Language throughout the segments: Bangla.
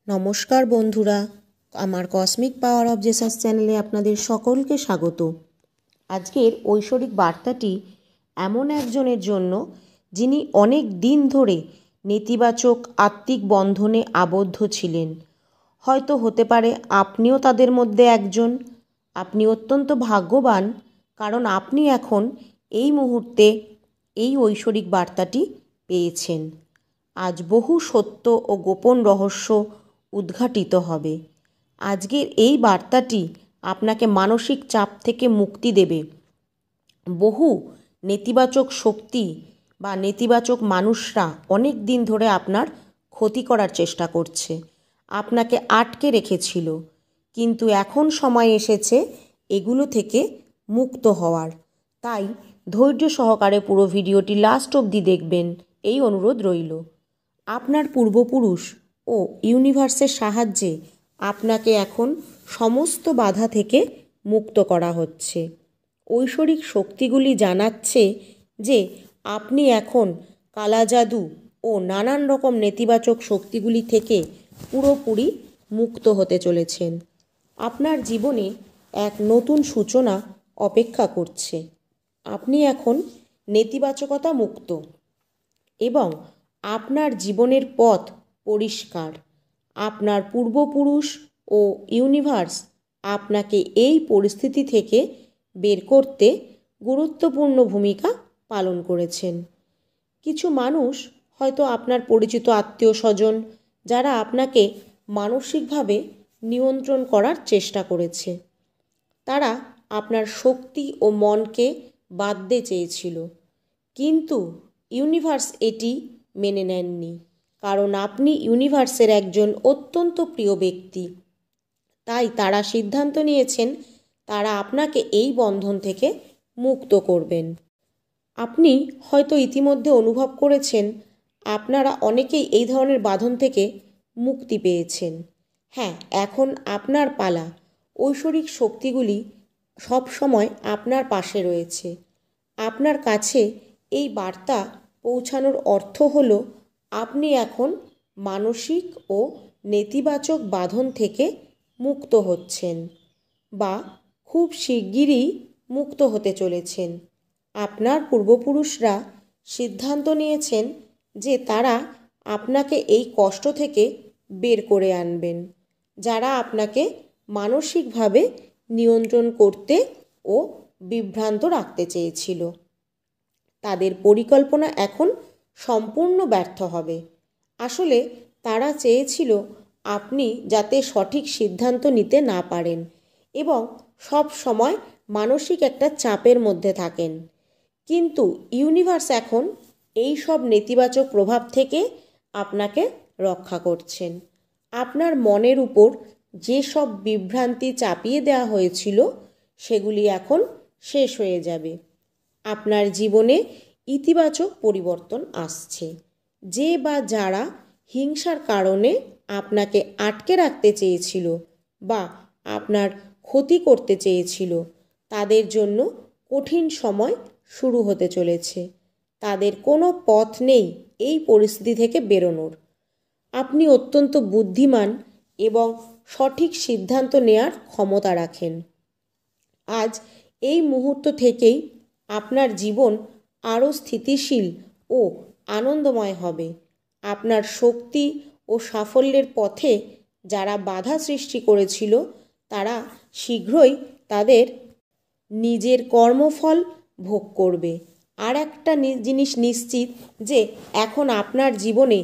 নমস্কার বন্ধুরা, আমার কসমিক পাওয়ার অফ জেসাস চ্যানেলে আপনাদের সকলকে স্বাগত। আজকের ঐশ্বরিক বার্তাটি এমন একজনের জন্য যিনি অনেক দিন ধরে নেতিবাচক আত্মিক বন্ধনে আবদ্ধ ছিলেন। হয়তো হতে পারে আপনিও তাদের মধ্যে একজন। আপনি অত্যন্ত ভাগ্যবান, কারণ আপনি এখন এই মুহূর্তে এই ঐশ্বরিক বার্তাটি পেয়েছেন। আজ বহু সত্য ও গোপন রহস্য উদ্ঘাটিত হবে। আজকের এই বার্তাটি আপনাকে মানসিক চাপ থেকে মুক্তি দেবে। বহু নেতিবাচক শক্তি বা নেতিবাচক মানুষরা অনেক দিন ধরে আপনার ক্ষতি করার চেষ্টা করছে, আপনাকে আটকে রেখেছিল, কিন্তু এখন সময় এসেছে এগুলো থেকে মুক্ত হওয়ার। তাই ধৈর্য সহকারে পুরো ভিডিওটি লাস্ট অবধি দেখবেন, এই অনুরোধ রইল। আপনার পূর্বপুরুষ ও ইউনিভার্সের সাহায্যে আপনাকে এখন সমস্ত বাধা থেকে মুক্ত করা হচ্ছে। ঐশ্বরিক শক্তিগুলি জানাচ্ছে যে আপনি এখন কালাজাদু ও নানান রকম নেতিবাচক শক্তিগুলি থেকে পুরোপুরি মুক্ত হতে চলেছেন। আপনার জীবনে এক নতুন সূচনা অপেক্ষা করছে। আপনি এখন নেতিবাচকতা মুক্ত এবং আপনার জীবনের পথ পরিষ্কার। আপনার পূর্বপুরুষ ও ইউনিভার্স আপনাকে এই পরিস্থিতি থেকে বের করতে গুরুত্বপূর্ণ ভূমিকা পালন করেছেন। কিছু মানুষ, হয়তো আপনার পরিচিত আত্মীয় স্বজন, যারা আপনাকে মানসিকভাবে নিয়ন্ত্রণ করার চেষ্টা করেছে, তারা আপনার শক্তি ও মনকে বাঁধতে চেয়েছিল, কিন্তু ইউনিভার্স এটি মেনে নেননি, কারণ আপনি ইউনিভার্সের একজন অত্যন্ত প্রিয় ব্যক্তি। তাই তারা সিদ্ধান্ত নিয়েছেন তারা আপনাকে এই বন্ধন থেকে মুক্ত করবেন। আপনি হয়তো ইতিমধ্যে অনুভব করেছেন আপনারা অনেকেই এই ধরনের বাঁধন থেকে মুক্তি পেয়েছেন। হ্যাঁ, এখন আপনার পালা। ঐশ্বরিক শক্তিগুলি সব সময় আপনার পাশে রয়েছে। আপনার কাছে এই বার্তা পৌঁছানোর অর্থ হলো আপনি এখন মানসিক ও নেতিবাচক বাঁধন থেকে মুক্ত হচ্ছেন বা খুব শিগগিরই মুক্ত হতে চলেছেন। আপনার পূর্বপুরুষরা সিদ্ধান্ত নিয়েছেন যে তারা আপনাকে এই কষ্ট থেকে বের করে আনবেন, যারা আপনাকে মানসিকভাবে নিয়ন্ত্রণ করতে ও বিভ্রান্ত রাখতে চেয়েছিল। তাদের পরিকল্পনা এখন সম্পূর্ণ ব্যর্থ হবে। আসলে তারা চেয়েছিল আপনি যাতে সঠিক সিদ্ধান্ত নিতে না পারেন এবং সব সময় মানসিক একটা চাপের মধ্যে থাকেন। কিন্তু ইউনিভার্স এখন এই সব নেতিবাচক প্রভাব থেকে আপনাকে রক্ষা করছেন। আপনার মনের উপর যে সব বিভ্রান্তি চাপিয়ে দেওয়া হয়েছিল সেগুলি এখন শেষ হয়ে যাবে। আপনার জীবনে ইতিবাচক পরিবর্তন আসছে। যে বা যারা হিংসার কারণে আপনাকে আটকে রাখতে চেয়েছিল বা আপনার ক্ষতি করতে চেয়েছিল, তাদের জন্য কঠিন সময় শুরু হতে চলেছে। তাদের কোনো পথ নেই এই পরিস্থিতি থেকে বেরোনোর। আপনি অত্যন্ত বুদ্ধিমান এবং সঠিক সিদ্ধান্ত নেওয়ার ক্ষমতা রাখেন। আজ এই মুহূর্ত থেকেই আপনার জীবন আরও স্থিতিশীল ও আনন্দময় হবে। আপনার শক্তি ও সাফল্যের পথে যারা বাধা সৃষ্টি করেছিল, তারা শীঘ্রই তাদের নিজের কর্মফল ভোগ করবে। আর একটা জিনিস নিশ্চিত যে এখন আপনার জীবনে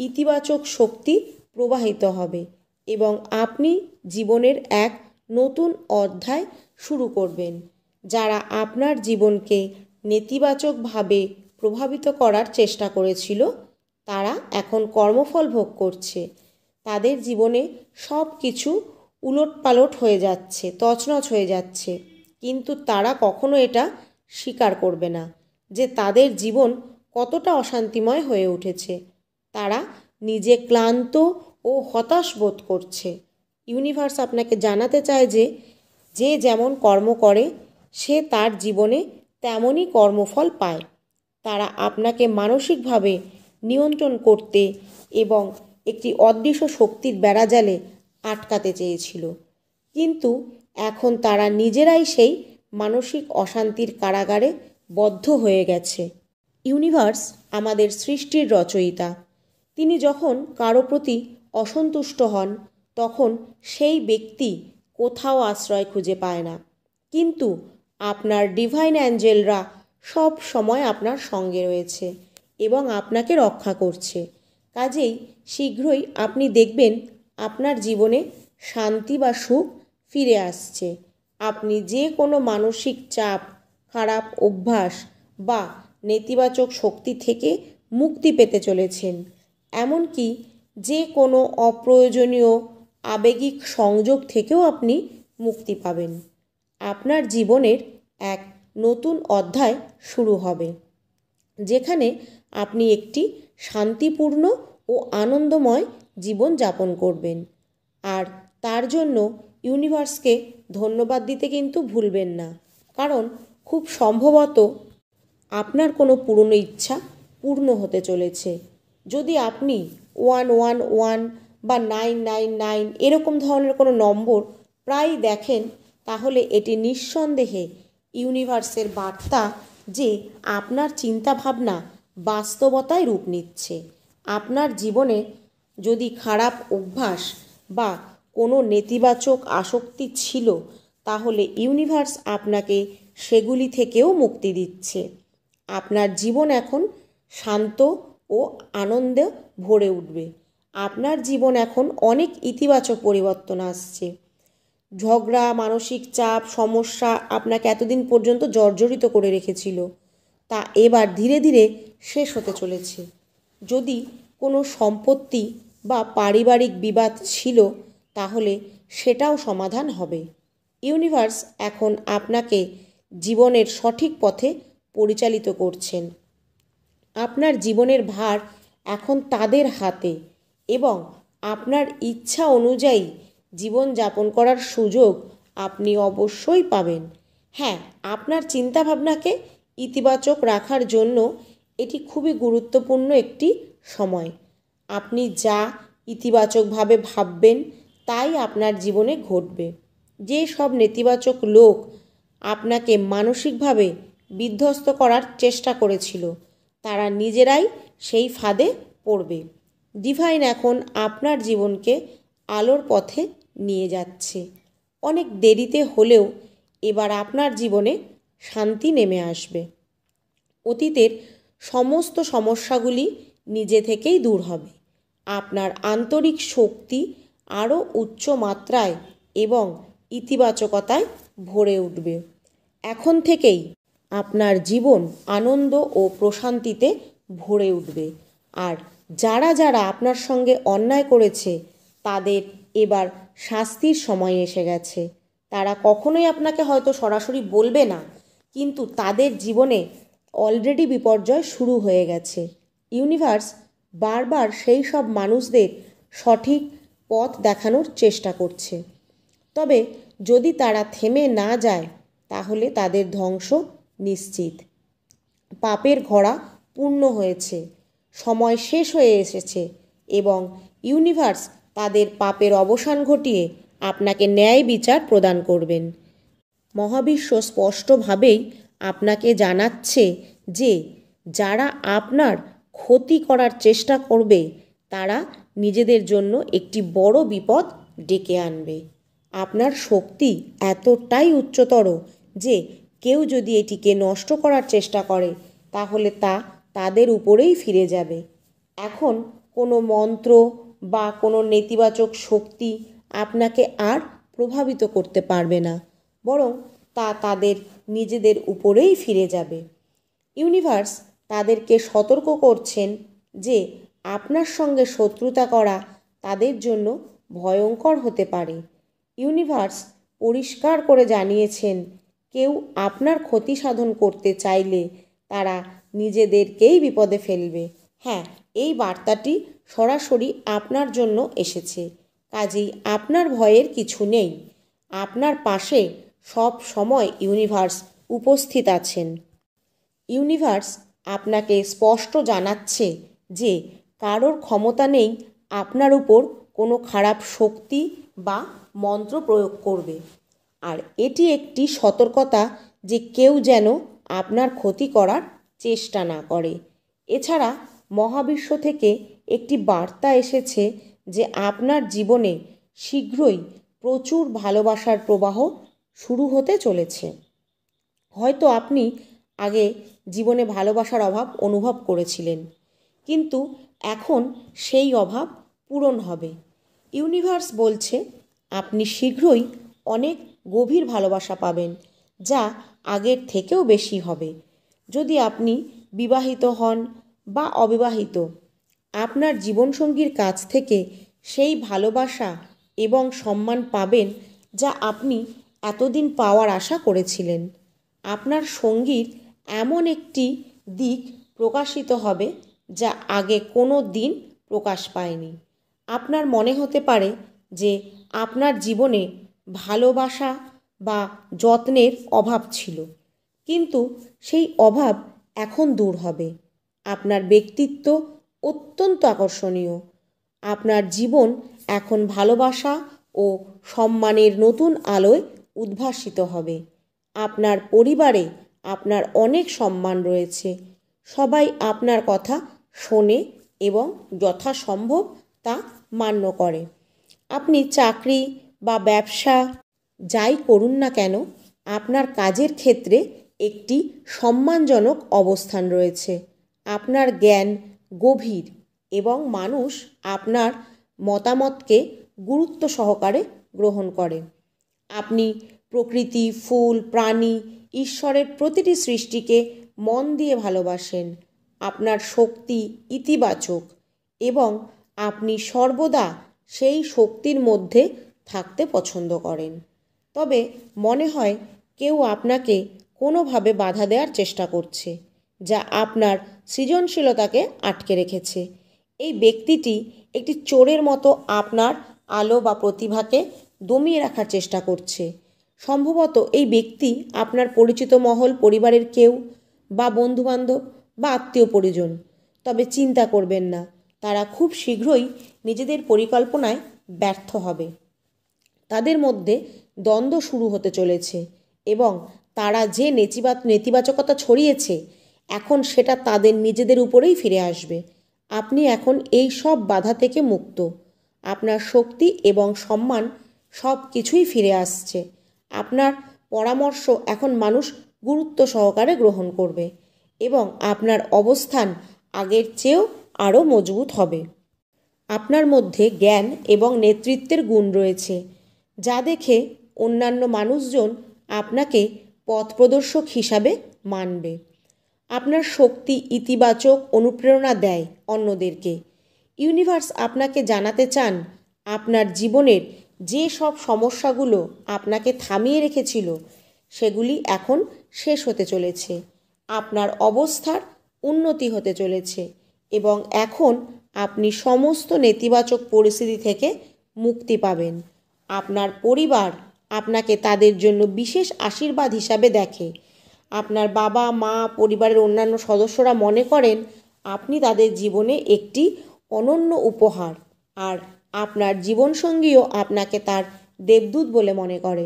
ইতিবাচক শক্তি প্রবাহিত হবে এবং আপনি জীবনের এক নতুন অধ্যায় শুরু করবেন। যারা আপনার জীবনকে নেতিবাচকভাবে প্রভাবিত করার চেষ্টা করেছিল, তারা এখন কর্মফল ভোগ করছে। তাদের জীবনে সব কিছু উলটপালট হয়ে যাচ্ছে, তছনছ হয়ে যাচ্ছে, কিন্তু তারা কখনো এটা স্বীকার করবে না যে তাদের জীবন কতটা অশান্তিময় হয়ে উঠেছে। তারা নিজে ক্লান্ত ও হতাশ বোধ করছে। ইউনিভার্স আপনাকে জানাতে চায় যে যে যেমন কর্ম করে সে তার জীবনে তেমনই কর্মফল পায়। তারা আপনাকে মানসিকভাবে নিয়ন্ত্রণ করতে এবং একটি অদৃশ্য শক্তির বেড়াজালে আটকাতে চেয়েছিল, কিন্তু এখন তারা নিজেরাই সেই মানসিক অশান্তির কারাগারে বদ্ধ হয়ে গেছে। ইউনিভার্স আমাদের সৃষ্টির রচয়িতা। তিনি যখন কারো প্রতি অসন্তুষ্ট হন তখন সেই ব্যক্তি কোথাও আশ্রয় খুঁজে পায় না, কিন্তু আপনার ডিভাইন অ্যাঞ্জেলরা সব সময় আপনার সঙ্গে রয়েছে এবং আপনাকে রক্ষা করছে। কাজেই শীঘ্রই আপনি দেখবেন আপনার জীবনে শান্তি বা সুখ ফিরে আসছে। আপনি যে কোনো মানসিক চাপ, খারাপ অভ্যাস বা নেতিবাচক শক্তি থেকে মুক্তি পেতে চলেছেন। এমনকি যে কোনো অপ্রয়োজনীয় আবেগিক সংযোগ থেকেও আপনি মুক্তি পাবেন। আপনার জীবনের এক নতুন অধ্যায় শুরু হবে, যেখানে আপনি একটি শান্তিপূর্ণ ও আনন্দময় জীবন যাপন করবেন। আর তার জন্য ইউনিভার্সকে ধন্যবাদ দিতে কিন্তু ভুলবেন না, কারণ খুব সম্ভবত আপনার কোনো পুরনো ইচ্ছা পূর্ণ হতে চলেছে। যদি আপনি 111 বা 999 এরকম ধরনের কোনো নম্বর প্রায় দেখেন, তাহলে এটি নিঃসন্দেহে ইউনিভার্সের বার্তা যে আপনার চিন্তাভাবনা বাস্তবতায় রূপ নিচ্ছে। আপনার জীবনে যদি খারাপ অভ্যাস বা কোনো নেতিবাচক আসক্তি ছিল, তাহলে ইউনিভার্স আপনাকে সেগুলি থেকেও মুক্তি দিচ্ছে। আপনার জীবন এখন শান্ত ও আনন্দে ভরে উঠবে। আপনার জীবন এখন অনেক ইতিবাচক পরিবর্তন আসছে। ঝগড়া, মানসিক চাপ, সমস্যা আপনাকে এতদিন পর্যন্ত জর্জরিত করে রেখেছিল, তা এবার ধীরে ধীরে শেষ হতে চলেছে। যদি কোনো সম্পত্তি বা পারিবারিক বিবাদ ছিল, তাহলে সেটাও সমাধান হবে। ইউনিভার্স এখন আপনাকে জীবনের সঠিক পথে পরিচালিত করছেন। আপনার জীবনের ভার এখন তাদের হাতে এবং আপনার ইচ্ছা অনুযায়ী জীবনযাপন করার সুযোগ আপনি অবশ্যই পাবেন। হ্যাঁ, আপনার চিন্তাভাবনাকে ইতিবাচক রাখার জন্য এটি খুবই গুরুত্বপূর্ণ একটি সময়। আপনি যা ইতিবাচকভাবে ভাববেন তাই আপনার জীবনে ঘটবে। যে সব নেতিবাচক লোক আপনাকে মানসিকভাবে বিধ্বস্ত করার চেষ্টা করেছিল, তারা নিজেরাই সেই ফাঁদে পড়বে। ডিভাইন এখন আপনার জীবনকে আলোর পথে নিয়ে যাচ্ছে। অনেক দেরিতে হলেও এবার আপনার জীবনে শান্তি নেমে আসবে। অতীতের সমস্ত সমস্যাগুলি নিজে থেকেই দূর হবে। আপনার আন্তরিক শক্তি আরও উচ্চ মাত্রায় এবং ইতিবাচকতায় ভরে উঠবে। এখন থেকেই আপনার জীবন আনন্দ ও প্রশান্তিতে ভরে উঠবে। আর যারা যারা আপনার সঙ্গে অন্যায় করেছে, তাদের এবার শাস্তির সময় এসে গেছে। তারা কখনোই আপনাকে হয়তো সরাসরি বলবে না, কিন্তু তাদের জীবনে অলরেডি বিপর্যয় শুরু হয়ে গেছে। ইউনিভার্স বারবার সেই সব মানুষদের সঠিক পথ দেখানোর চেষ্টা করছে। তবে যদি তারা থেমে না যায়, তাহলে তাদের ধ্বংস নিশ্চিত। পাপের ঘোড়া পূর্ণ হয়েছে, সময় শেষ হয়ে এসেছে এবং ইউনিভার্স তাদের পাপের অবসান ঘটিয়ে আপনাকে ন্যায় বিচার প্রদান করবেন। মহাবিশ্ব স্পষ্টভাবেই আপনাকে জানাচ্ছে যে যারা আপনার ক্ষতি করার চেষ্টা করবে, তারা নিজেদের জন্য একটি বড় বিপদ ডেকে আনবে। আপনার শক্তি এতটাই উচ্চতর যে কেউ যদি এটিকে নষ্ট করার চেষ্টা করে, তাহলে তা তাদের উপরেই ফিরে যাবে। এখন কোনো মন্ত্র বা কোনো নেতিবাচক শক্তি আপনাকে আর প্রভাবিত করতে পারবে না, বরং তা তাদের নিজেদের উপরেই ফিরে যাবে। ইউনিভার্স তাদেরকে সতর্ক করছেন যে আপনার সঙ্গে শত্রুতা করা তাদের জন্য ভয়ঙ্কর হতে পারে। ইউনিভার্স পরিষ্কার করে জানিয়েছেন, কেউ আপনার ক্ষতি সাধন করতে চাইলে তারা নিজেদেরকেই বিপদে ফেলবে। হ্যাঁ, এই বার্তাটি সরাসরি আপনার জন্য এসেছে, কাজেই আপনার ভয়ের কিছু নেই। আপনার পাশে সব সময় ইউনিভার্স উপস্থিত আছেন। ইউনিভার্স আপনাকে স্পষ্ট জানাচ্ছে যে কারোর ক্ষমতা নেই আপনার উপর কোনো খারাপ শক্তি বা মন্ত্র প্রয়োগ করবে। আর এটি একটি সতর্কতা যে কেউ যেন আপনার ক্ষতি করার চেষ্টা না করে। এছাড়া মহাবিশ্ব থেকে একটি বার্তা এসেছে যে আপনার জীবনে শীঘ্রই প্রচুর ভালোবাসার প্রবাহ শুরু হতে চলেছে। হয়তো আপনি আগে জীবনে ভালোবাসার অভাব অনুভব করেছিলেন, কিন্তু এখন সেই অভাব পূরণ হবে। ইউনিভার্স বলছে আপনি শীঘ্রই অনেক গভীর ভালোবাসা পাবেন, যা আগের থেকেও বেশি হবে। যদি আপনি বিবাহিত হন বা অবিবাহিত, আপনার জীবনসঙ্গীর কাছ থেকে সেই ভালোবাসা এবং সম্মান পাবেন যা আপনি এতদিন পাওয়ার আশা করেছিলেন। আপনার সঙ্গীর এমন একটি দিক প্রকাশিত হবে যা আগে কোনো দিন প্রকাশ পায়নি। আপনার মনে হতে পারে যে আপনার জীবনে ভালোবাসা বা যত্নের অভাব ছিল, কিন্তু সেই অভাব এখন দূর হবে। আপনার ব্যক্তিত্ব অত্যন্ত আকর্ষণীয়। আপনার জীবন এখন ভালোবাসা ও সম্মানের নতুন আলোয় উদ্ভাসিত হবে। আপনার পরিবারে আপনার অনেক সম্মান রয়েছে। সবাই আপনার কথা শোনে এবং যথাসম্ভব তা মান্য করে। আপনি চাকরি বা ব্যবসা যাই করুন না কেন, আপনার কাজের ক্ষেত্রে একটি সম্মানজনক অবস্থান রয়েছে। আপনার জ্ঞান গভীর এবং মানুষ আপনার মতামতকে গুরুত্ব সহকারে গ্রহণ করে। আপনি প্রকৃতি, ফুল, প্রাণী, ঈশ্বরের প্রতিটি সৃষ্টিকে মন দিয়ে ভালোবাসেন। আপনার শক্তি ইতিবাচক এবং আপনি সর্বদা সেই শক্তির মধ্যে থাকতে পছন্দ করেন। তবে মনে হয় কেউ আপনাকে কোনোভাবে বাধা দেওয়ার চেষ্টা করছে, যা আপনার সৃজনশীলতাকে আটকে রেখেছে। এই ব্যক্তিটি একটি চোরের মতো আপনার আলো বা প্রতিভাকে দমিয়ে রাখার চেষ্টা করছে। সম্ভবত এই ব্যক্তি আপনার পরিচিত মহল, পরিবারের কেউ বা বন্ধুবান্ধব বা আত্মীয় পরিজন। তবে চিন্তা করবেন না, তারা খুব শীঘ্রই নিজেদের পরিকল্পনায় ব্যর্থ হবে। তাদের মধ্যে দ্বন্দ্ব শুরু হতে চলেছে এবং তারা যে নেতিবাচকতা ছড়িয়েছে এখন সেটা তাদের নিজেদের উপরেই ফিরে আসবে। আপনি এখন এই সব বাধা থেকে মুক্ত। আপনার শক্তি এবং সম্মান সব কিছুই ফিরে আসছে। আপনার পরামর্শ এখন মানুষ গুরুত্ব সহকারে গ্রহণ করবে এবং আপনার অবস্থান আগের চেয়েও আরও মজবুত হবে। আপনার মধ্যে জ্ঞান এবং নেতৃত্বের গুণ রয়েছে, যা দেখে অন্যান্য মানুষজন আপনাকে পথপ্রদর্শক হিসাবে মানবে। আপনার শক্তি ইতিবাচক অনুপ্রেরণা দেয় অন্যদেরকে। ইউনিভার্স আপনাকে জানাতে চান আপনার জীবনের যে সব সমস্যাগুলো আপনাকে থামিয়ে রেখেছিল সেগুলি এখন শেষ হতে চলেছে। আপনার অবস্থার উন্নতি হতে চলেছে এবং এখন আপনি সমস্ত নেতিবাচক পরিস্থিতি থেকে মুক্তি পাবেন। আপনার পরিবার আপনাকে তাদের জন্য বিশেষ আশীর্বাদ হিসাবে দেখে। আপনার বাবা মা, পরিবারের অন্যান্য সদস্যরা মনে করেন আপনি তাদের জীবনে একটি অনন্য উপহার, আর আপনার জীবনসঙ্গীও আপনাকে তার দেবদূত বলে মনে করে।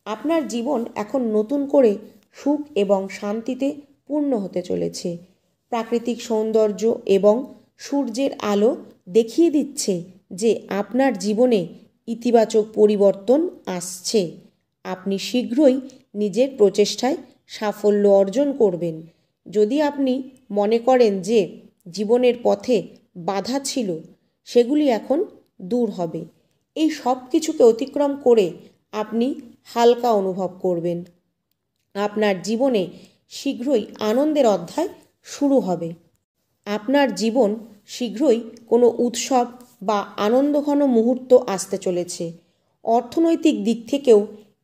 আপনার জীবন এখন নতুন করে সুখ এবং শান্তিতে পূর্ণ হতে চলেছে। প্রাকৃতিক সৌন্দর্য এবং সূর্যের আলো দেখিয়ে দিচ্ছে যে আপনার জীবনে ইতিবাচক পরিবর্তন আসছে। আপনি শীঘ্রই নিজের প্রচেষ্টায় সাফল্য অর্জন করবেন। যদি আপনি মনে করেন যে জীবনের পথে বাধা ছিল, সেগুলি এখন দূর হবে। এই সব কিছুকে অতিক্রম করে আপনি হালকা অনুভব করবেন। আপনার জীবনে শীঘ্রই আনন্দের অধ্যায় শুরু হবে। আপনার জীবন শীঘ্রই কোনো উৎসব বা আনন্দঘন মুহূর্ত আসতে চলেছে। অর্থনৈতিক দিক থেকেও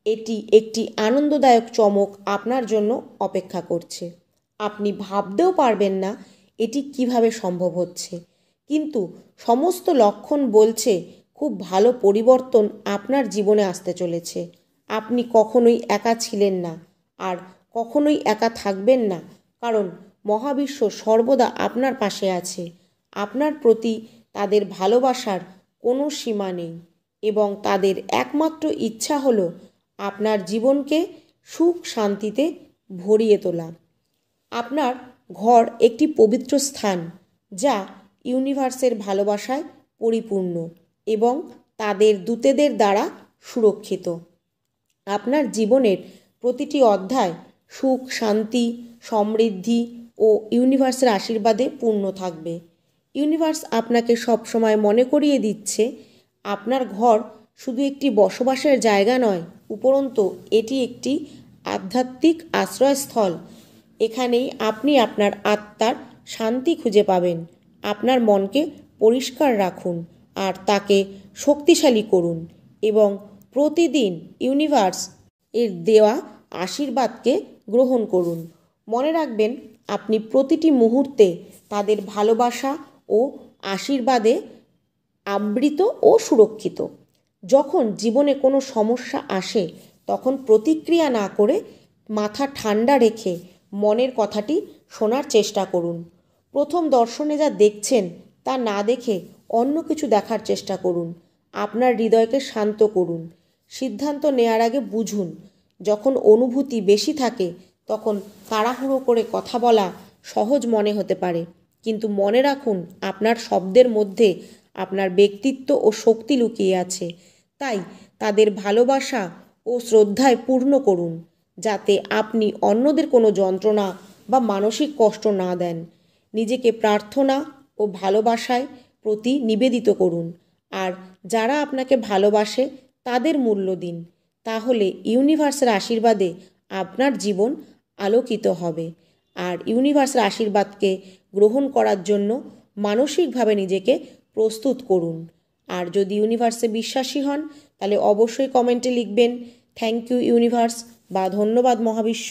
এটি একটি আনন্দদায়ক চমক আপনার জন্য অপেক্ষা করছে। আপনি ভাবতেও পারবেন না এটি কিভাবে সম্ভব হচ্ছে, কিন্তু সমস্ত লক্ষণ বলছে খুব ভালো পরিবর্তন আপনার জীবনে আসতে চলেছে। আপনি কখনোই একা ছিলেন না আর কখনোই একা থাকবেন না, কারণ মহাবিশ্ব সর্বদা আপনার পাশে আছে। আপনার প্রতি তাদের ভালোবাসার কোনো সীমা নেই এবং তাদের একমাত্র ইচ্ছা হলো আপনার জীবনকে সুখ শান্তিতে ভরিয়ে তোলা। আপনার ঘর একটি পবিত্র স্থান যা ইউনিভার্সের ভালোবাসায় পরিপূর্ণ এবং তাদের দূতেদের দ্বারা সুরক্ষিত। আপনার জীবনের প্রতিটি অধ্যায় সুখ শান্তি সমৃদ্ধি ও ইউনিভার্সের আশীর্বাদে পূর্ণ থাকবে। ইউনিভার্স আপনাকে সবসময় মনে করিয়ে দিচ্ছে আপনার ঘর শুধু একটি বসবাসের জায়গা নয়, উপরন্তু এটি একটি আধ্যাত্মিক আশ্রয়স্থল। এখানেই আপনি আপনার আত্মার শান্তি খুঁজে পাবেন। আপনার মনকে পরিষ্কার রাখুন আর তাকে শক্তিশালী করুন এবং প্রতিদিন ইউনিভার্স এর দেওয়া আশীর্বাদকে গ্রহণ করুন। মনে রাখবেন, আপনি প্রতিটি মুহূর্তে তাদের ভালোবাসা ও আশীর্বাদে আবৃত ও সুরক্ষিত। যখন জীবনে কোনো সমস্যা আসে তখন প্রতিক্রিয়া না করে মাথা ঠান্ডা রেখে মনের কথাটি শোনার চেষ্টা করুন। প্রথম দর্শনে যা দেখছেন তা না দেখে অন্য কিছু দেখার চেষ্টা করুন। আপনার হৃদয়কে শান্ত করুন। সিদ্ধান্ত নেওয়ার আগে বুঝুন। যখন অনুভূতি বেশি থাকে তখন তাড়াহুড়ো করে কথা বলা সহজ মনে হতে পারে, কিন্তু মনে রাখুন আপনার শব্দের মধ্যে আপনার ব্যক্তিত্ব ও শক্তি লুকিয়ে আছে। তাই তাদের ভালোবাসা ও শ্রদ্ধায় পূর্ণ করুন, যাতে আপনি অন্যদের কোনো যন্ত্রণা বা মানসিক কষ্ট না দেন। নিজেকে প্রার্থনা ও ভালোবাসায় প্রতি নিবেদিত করুন আর যারা আপনাকে ভালোবাসে তাদের মূল্য দিন। তাহলে ইউনিভার্সের আশীর্বাদে আপনার জীবন আলোকিত হবে। আর ইউনিভার্সের আশীর্বাদকে গ্রহণ করার জন্য মানসিকভাবে নিজেকে প্রস্তুত করুন। আর যদি ইউনিভার্সে বিশ্বাসী হন তাহলে অবশ্যই কমেন্টে লিখবেন থ্যাংক ইউ ইউনিভার্স বা ধন্যবাদ মহাবিশ্ব।